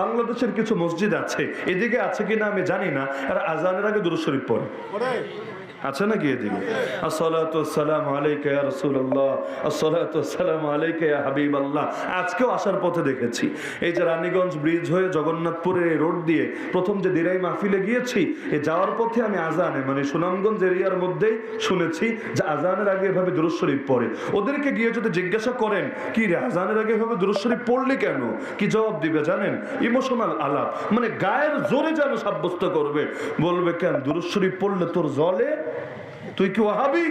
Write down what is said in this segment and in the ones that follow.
বাংলাদেশের কিছু মসজিদ আছে, এদিকে আছে কিনা আমি জানি না, আর আজানের আগে দুরূদ শরীফ পড়ে। আছে নাকি এদিকে? আসসালাতু ওয়াসসালামু আলাইকা ইয়া রাসূলুল্লাহ, আসসালাতু ওয়াসসালামু আলাইকা ইয়া হাবিবাল্লাহ। আজকেও আসার পথে দেখেছি, এই যে রানীগঞ্জ ব্রিজ হয়ে জগন্নাথপুরের এই রোড দিয়ে প্রথম যে দিরাই মাহফিলে গিয়েছি, এই যাওয়ার পথে আমি আজানে মানে সুনামগঞ্জ এরিয়ার মধ্যেই শুনেছি যে আজানের আগে এভাবে দুরূদ শরীফ পড়ে। ওদেরকে গিয়ে যদি জিজ্ঞাসা করেন কি রে আজানের আগে এভাবে দুরূদ শরীফ পড়লি কেন, কি জবাব দিবে জানেন? ইমোশনাল আলাপ, মানে গায়ের জোরে যেন সাব্যস্ত করবে। বলবে কেন দুরূদ শরীফ পড়লে তোর জলে? তুই কি ওয়াহাবি?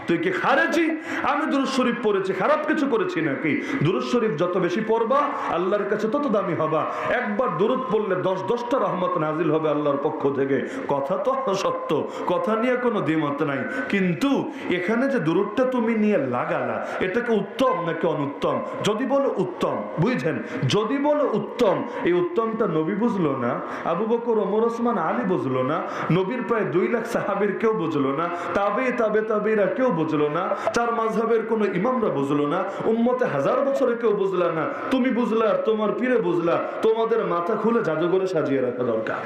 তুই কি খারেজি? আমি দুরূদ শরীফ পড়েছি, খারাপ কিছু করেছি নাকি? দুরূদ শরীফ যত বেশি পড়বা আল্লাহর কাছে তত দামি হবা। একবার দুরূদ পড়লে 10-10টা রহমত নাজিল হবে আল্লাহর পক্ষ থেকে। কথা তো সত্য, কথা নিয়ে কোনো দ্বিমত নাই। কিন্তু এখানে যে দুরূদটা তুমি নিয়ে লাগালা, এটাকে উত্তম নাকি অনুত্তম? যদি বলো উত্তম, বুঝছেন, যদি বলো উত্তম, এই উত্তমটা নবী বুঝলো না, আবু বকর, ওমর, ওসমান, আলী বুঝলো না, নবীর প্রায় 2 লাখ সাহাবীর কেউ বুঝলো না, তাবেঈরা কেউ বুঝলো না, 4 মাযহাবের কোন ইমামরা বুঝলো না, উম্মতে 1000 বছরে কেউ বুঝলা না, তুমি বুঝলা আর তোমার পীরে বুঝলা। তোমাদের মাথা খুলে জাদুঘরে সাজিয়ে রাখা দরকার।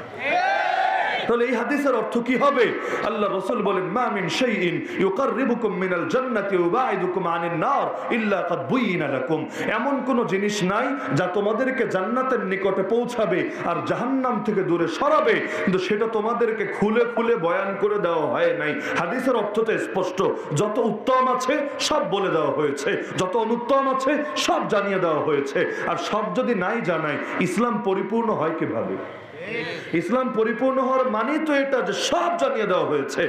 তাহলে এই হাদিসের অর্থ কি হবে? আল্লাহ রাসূল বলেন মা মিন শাইইন ইউকাররিবুকুম মিনাল জান্নাতি ওয়া ইউবাইদুকুম আনিন নার ইল্লা কাদ বুয়িনা লাকুম। এমন কোন জিনিস নাই যা তোমাদেরকে জান্নাতের নিকটে পৌঁছাবে আর জাহান্নাম থেকে দূরে সরাবে, কিন্তু সেটা তোমাদেরকে খুলে খুলে বয়ান করে দেওয়া হয় নাই। হাদিসের অর্থটা স্পষ্ট, যত উত্তম আছে সব বলে দেওয়া হয়েছে, যত অনুত্তম আছে সব জানিয়ে দেওয়া হয়েছে। আর সব যদি নাই জানাই, ইসলাম পরিপূর্ণ হয় কিভাবে? ইসলাম পরিপূর্ণ হওয়ার মানে তো এটা যে সব জানিয়ে দেওয়া হয়েছে।